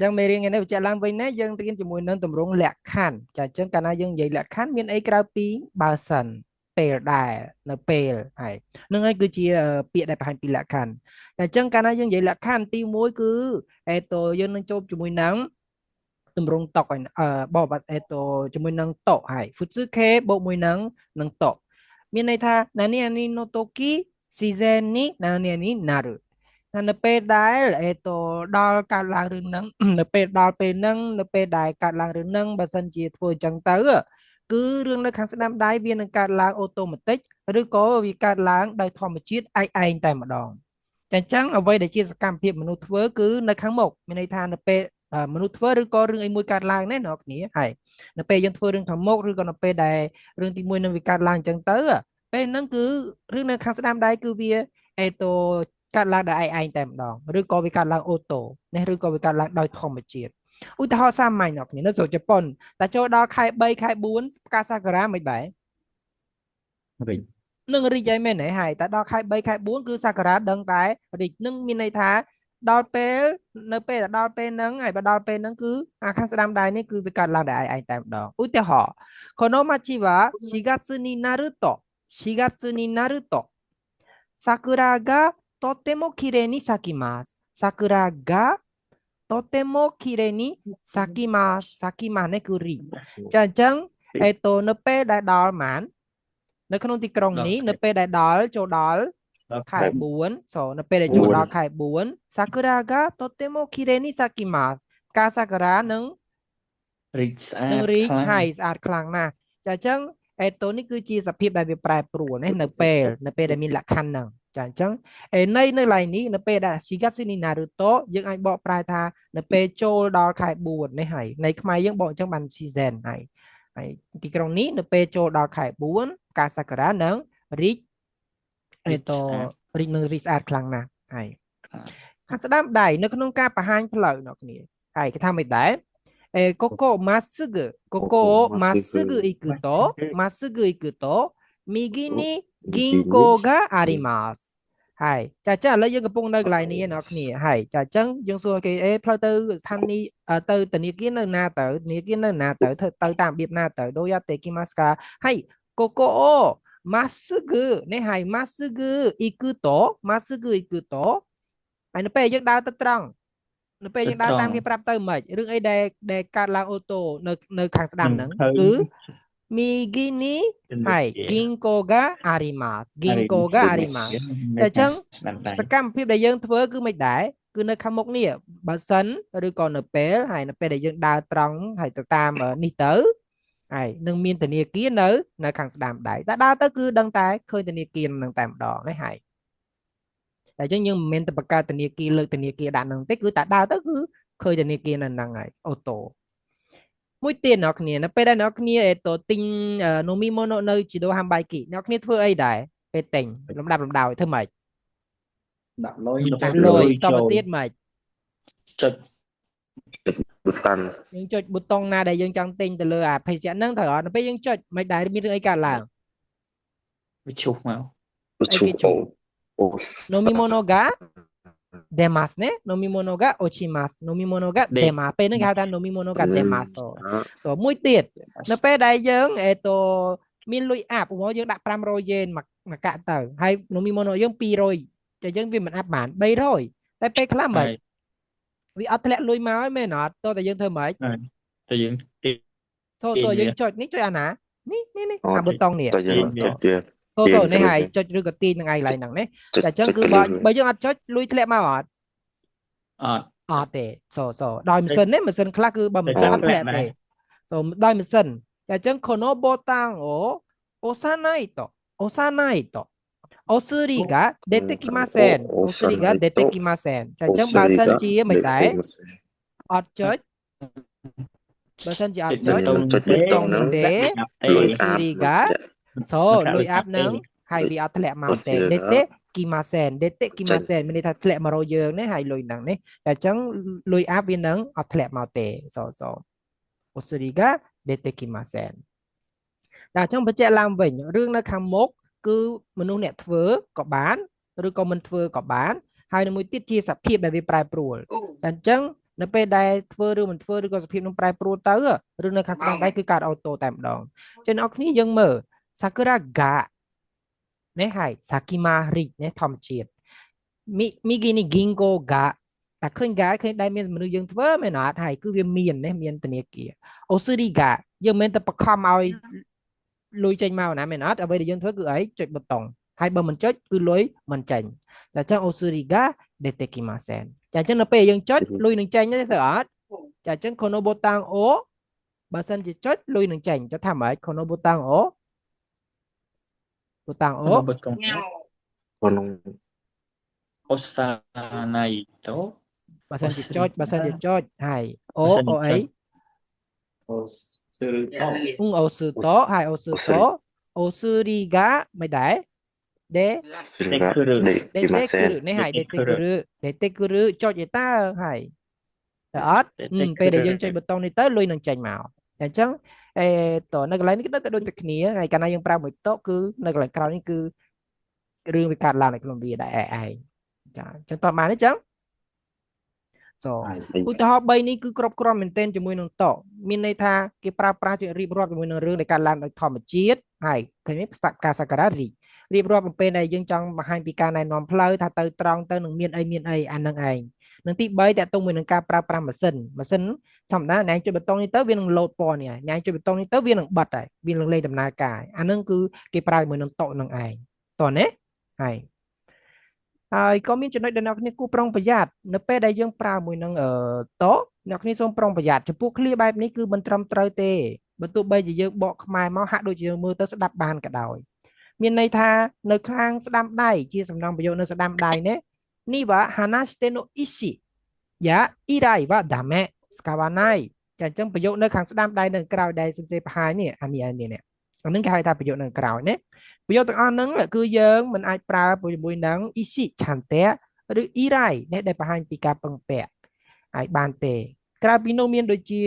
chẳng mấy riêng ngày này chạy làm với nè dân riêng chỉ muốn nâng tầm rung lẹ khăn chả chẳng cả na dân vậy lẹ khăn miền ấy cao pi bao sần pèl đài nè pèl hay nâng ấy cứ chia bịa đại hành pi lẹ khăn chả chẳng cả na dân vậy lẹ khăn tiêu muối cứ tổ dân nâng chụp chỉ muốn nắng tầm rung tọc bỏ bát chỉ muốn nâng tọ hay phút trước khé bộ muốn nâng tọ miền này tha nani ani no toki season ni nani ani naru នៅពេលដែលដល់កើតឡើងរឿងហ្នឹងនៅពេលដល់ពេលហ្នឹងនៅពេលដែលកើតឡើងរឿងហ្នឹងបើសិនជាធ្វើអញ្ចឹងទៅគឺរឿងនៅខាងស្ដាំដៃវានឹងកើតឡើងអូតូម៉ាទិកឬក៏វាកើតឡើងដោយធម្មជាតិឯងតែម្ដងចាអញ្ចឹងអ្វីដែលជាសកម្មភាពមនុស្សធ្វើគឺនៅខាងមុខមានន័យថានៅពេលមនុស្សធ្វើឬក៏រឿងអីមួយកើតឡើងណាអ្នកគ្នាហើយនៅពេលយើងធ្វើរឿងខាងមុខឬក៏នៅពេលដែលរឿងទី1នឹងវាកើតឡើងអញ្ចឹងទៅពេលហ្នឹងគឺរឿងនៅខាងស្ដាំដៃគឺវាអេតូ កាត់ឡើងដោយឯងតែម្ដងឬក៏វាកាត់ឡើងអូតូនេះឬក៏វាកាត់ឡើងដោយធម្មជាតិឧទាហរណ៍សាមញ្ញអ្នកគ្នានៅស្រុកជប៉ុនតែចូលដល់ខែ3ខែ4ផ្កាសាគុរ៉ាមិនបែរនឹងរីកអីមែនទេហើយតែដល់ខែ3ខែ4គឺសាគុរ៉ាដឹងតែរីកនឹងមានន័យថាដល់ពេលនៅពេលដល់ពេលហ្នឹងហើយបើដល់ពេលហ្នឹងគឺអាខាងស្ដាំដៃនេះគឺវាកាត់ឡើងដោយឯងតែម្ដងឧទាហរណ៍この町は4月になると4月になると桜がとても綺麗に咲きます。桜がとても綺麗に咲きます。咲きますねគឺរីកចាអញ្ចឹងនៅពេលដែលដល់ម៉ាននៅក្នុងទីក្រុងនេះនៅពេលដែលដល់ចូលដល់ខែ4នៅពេលដែលចូលដល់ខែ4桜がとても綺麗に咲きます ផ្កាសាគុរ៉ានឹងរីកស្អាតហើយស្អាតខ្លាំងណាស់ចាអញ្ចឹងនេះគឺជាសភាពដែលវាប្រែប្រួលណានៅពេលដែលមានលក្ខខណ្ឌហ្នឹងចាអញ្ចឹងនៅឡៃនេះនៅពេលដែលស៊ីកាត់ស៊ីនីណារូតូយើងអាចបកប្រែថានៅពេលចូលដល់ខែ4នេះហើយในខ្មែរយើងបកអញ្ចឹងបាន season ហើយទីក្រុងនេះនៅពេលចូលដល់ខែ4ការសាការៈនឹងរីករីកនឹងរីកស្អាតខ្លាំងណាស់ហើយខាងស្ដាំដៃនៅក្នុងការបង្ហាញផ្លូវអ្នកគ្នាហើយគេថាមិនដែរここまっすぐここをまっすぐ行くとまっすぐ行くと右に銀行がありますហើយចាឥឡូវយើងកំពុងនៅកន្លែងនេះអ្នកគ្នាហើយចាអញ្ចឹងយើងសួរគេផ្លូវទៅស្ថានីយទៅធនាគារនៅណាទៅធនាគារនៅណាទៅទៅតាមរបៀបណាទៅどうやって行きますかはいここをまっすぐនេះហើយまっすぐ行くとまっすぐ行くとហើយនៅពេលយើងដើរទៅត្រង់នៅពេលយើងដើរតាមគេប្រាប់ទៅមិនរឿងអីដែលកាត់ឡើងអូតូនៅខាងស្ដាំហ្នឹងគឺ右にはい銀行があります銀行がありますតែអញ្ចឹងសកម្មភាពដែលយើងធ្វើគឺមិនដែរគឺនៅខាងមុខនេះបើសិនឬក៏នៅពេលហើយនៅពេលដែលយើងដើរត្រង់ហើយទៅតាមនេះទៅហើយនឹងមានធនាគារនៅខាងស្ដាំដៃតែដើរទៅគឺដឹងតែឃើញធនាគារនឹងតែម្ដងនេះហើយតែអញ្ចឹងយើងមិនមែនទៅបង្កើតធនាគារលើកធនាគារដាក់នឹងទេគឺតែដើរទៅគឺឃើញធនាគារនៅហ្នឹងហើយអូតូមួយទៀតអ្នកគ្នានៅពេលដែលអ្នកគ្នាទិញណូមីម៉ូណូនៅជីដូហាំបាយគីអ្នកគ្នាធ្វើអីដែរពេលទិញលំដាប់លំដោយធ្វើម៉េចដាក់លុយតទៅទៀតម៉េចចុចប៊ូតុនយើងចុចប៊ូតុងណាដែលយើងចង់ទិញទៅលើអាភេសជ្ជៈហ្នឹងត្រូវអត់នៅពេលយើងចុចមិនដែរមានរឿងអីកើតឡើងវាឈប់មកអីគេឈប់飲み物が出ますね飲み物が落ちます飲み物が出ますពេលហ្នឹងគេហៅថា飲み物が出ますមួយទៀតនៅពេលដែលយើងមានលុយអាប់ឧទាហរណ៍យើងដាក់500យេនមកកាក់ទៅហើយ飲み物យើង200តែយើងវាមិនអាប់បាន300តែពេលខ្លះមិនវាអត់ធ្លាក់លុយមកហើយមែនអត់តើយើងធ្វើម៉េចតែយើងតើយើងចុចនេះចុចអាណានេះអាប៊ូតុងនេះតើយើងចុចទៀតនេះហើយចុចឬក៏ទាញនឹងឯងឡើងហ្នឹងណាតែអញ្ចឹងគឺបើយើងអត់ចុចលុយធ្លាក់មកអត់ទេដោយម៉ាស៊ីននេះម៉ាស៊ីនខ្លះគឺបើមិនចុចអត់ធ្លាក់ទេដោយម៉ាស៊ីនតែអញ្ចឹងこのボタンを押さないとおすりが出てきませんおすりが出てきませんតែអញ្ចឹងបើសិនជាមិនដែរអត់ចុចបើសិនជាអត់ចុចប៊ូតុងហ្នឹងទេおすりがលុយអាប់នឹងហើយវាអត់ធ្លាក់មកទេដេតេគីម៉ាសែនមានន័យថាធ្លាក់មករកយើងនេះហើយលុយហ្នឹងនេះតែអញ្ចឹងលុយអាប់វានឹងអត់ធ្លាក់មកទេអូស្រីកាដេតេគីម៉ាសែនតែអញ្ចឹងបញ្ជាក់ឡើងវិញរឿងនៅខាងមុខគឺមនុស្សអ្នកធ្វើក៏បានឬក៏មិនធ្វើក៏បានហើយមួយទៀតជាសភាពដែលវាប្រែប្រួលតែអញ្ចឹង នៅពេលដែលធ្វើឬមិនធ្វើឬក៏សភាពនឹងប្រែប្រួលទៅឬនៅខាងស្ដាំដៃគឺកើតអូតូតែម្ដងចឹងអ្នកគ្នាយើងមើល Sakura ga នេះហើយ Sakima ri នេះធម្មជាតិ Migi ni Gingo ga តែឃើញ ga ឃើញដែលមានមនុស្សយើងធ្វើមែនអត់ហើយគឺវាមាននេះមានធនាគារ Osuri ga យើងមិនមែនតែបខំឲ្យលុយចេញមកណាមែនអត់អ្វីដែលយើងធ្វើគឺអីចុចប៊ូតុងហើយបើមិនចុចគឺលុយមិនចេញតែចឹង Osuri ga detekimasen ចាអញ្ចឹងនៅពេលយើងចុចលុយនឹងចេញទេធ្វើអត់ចាអញ្ចឹង Kono botang o បើសិនជាចុចលុយនឹងចេញចុចថាម៉េច Kono botang o botang o botong Kono osanai to បើសិនជាចុចហើយអូអូអីអូស៊ឺតហើយអូស៊ឺតអូស៊ឺរីហ្កាមិនដែរដេ dekimasen នេះហើយដេតេគឺចុចឯតើហើយតែអត់ពេលដែលយើងចុចប៊ូតុងនេះទៅលុយនឹងចេញមកតែអញ្ចឹងតនៅកន្លែងនេះគឺនៅតែដូចតែគ្នាហើយកាលណាយើងប្រើមួយតុគឺនៅកន្លែងក្រោយនេះគឺរឿងវាកាត់ឡើងនៅក្នុងវាដែរឯងចាអញ្ចឹងតោះបានទេអញ្ចឹងឧទាហរណ៍3នេះគឺគ្រប់គ្រាន់មែនទែនជាមួយនឹងតមានន័យថាគេប្រើប្រាស់ជារៀបរាប់ជាមួយនឹងរឿងដែលកើតឡើងដោយធម្មជាតិហើយឃើញទេការសក្ការៈរៀបរាប់អំពីដែលយើងចង់បង្ហាញពីការណែនាំផ្លូវថាទៅត្រង់ទៅនឹងមានអីអានឹងឯងនឹងទី3តើតងមួយនឹងការប្រើប្រាស់ម៉ាស៊ីនធម្មតាណែចុចប៊ូតុងនេះទៅវានឹងលោតពណ៌នេះហើយណែចុចប៊ូតុងនេះទៅវានឹងបិទហើយវានឹងលេងដំណើរការអានឹងគឺគេប្រើជាមួយនឹងតនឹងឯងតោះណាហើយក៏មានចំណុចដែលអ្នកគ្នាគួរប្រុងប្រយ័ត្ននៅពេលដែលយើងប្រើមួយនឹងតអ្នកគ្នាសូមប្រុងប្រយ័ត្នចំពោះឃ្លាបែបនេះគឺមិនត្រឹមត្រូវទេបើទោះបីជាយើងបកខ្មែរមកហាក់ដូចជាយើងមើលទៅស្ដាប់បានក៏ដោយមានន័យថានៅខាងស្ដាំដៃជាសំណងប្រយោគនៅស្ដាំដៃនេះវ៉ាហាណាស្តេណូអ៊ីស៊ីយ៉ាអ៊ីរ៉ៃវ៉ាដាមេស្កាវ៉ាណៃចាអញ្ចឹងប្រយោគនៅខាងស្ដាំដៃនៅក្រៅដែលសរសេរបង្ហាញនេះអានេះគេហៅថាប្រយោគនៅក្រៅណាប្រយោគទាំងអស់ហ្នឹងគឺយើងមិនអាចប្រើជាមួយនឹង ishi chante ឬ irai នេះដែលបង្ហាញពីការពឹងពាក់ហើយបានទេក្រៅពីនោះមានដូចជា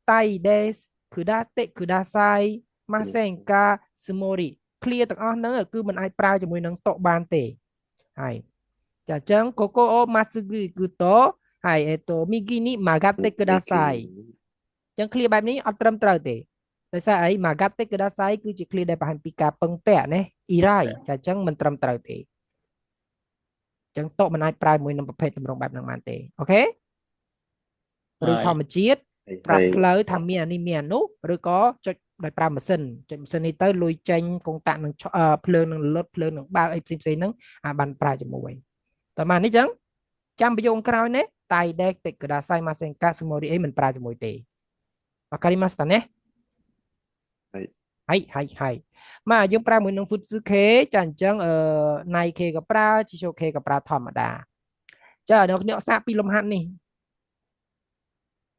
tai des kudate kudasai masenka sumori ឃ្លាទាំងអស់ហ្នឹងគឺមិនអាចប្រើជាមួយនឹងតបានទេហើយចាអញ្ចឹង koko o masugu ikuto ហើយ migi ni magate kudasai អញ្ចឹងឃ្លាបែបនេះអត់ត្រឹមត្រូវទេដោយសារអី Magate Kudasai គឺជាឃ្លាដែលបង្ហាញពីការពឹងពាក់ណា Irai ចាអញ្ចឹងមិនត្រឹមត្រូវទេអញ្ចឹងតមិនអាចប្រើមួយនឹងប្រភេទទម្រង់បែបហ្នឹងបានទេអូខេឬធម្មជាតិប្រាប់ផ្លូវថាមានអានេះមានអានោះឬក៏ចុចដោយប្រើម៉ាស៊ីនចុចម៉ាស៊ីននេះទៅលុយចេញកុងតាក់នឹងភ្លើងនឹងលុតភ្លើងនឹងបើកអីផ្សេងហ្នឹងបានប្រើជាមួយតើមកនេះអញ្ចឹងចាំប្រយោគក្រោយនេះ Tai de Kudasai Masenka Sumori អីមិនប្រើជាមួយទេわかりましたねはいមកយើងប្រើមួយនឹង Futsuke ចាអញ្ចឹងNike ក៏ប្រើ Chishoke ក៏ប្រើធម្មតាចាអ្នកគ្នាសាកពីលំហាត់នេះ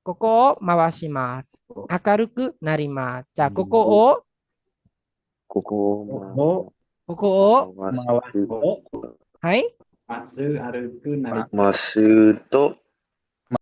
ここを回します明るくなりますじゃあここをはい回すと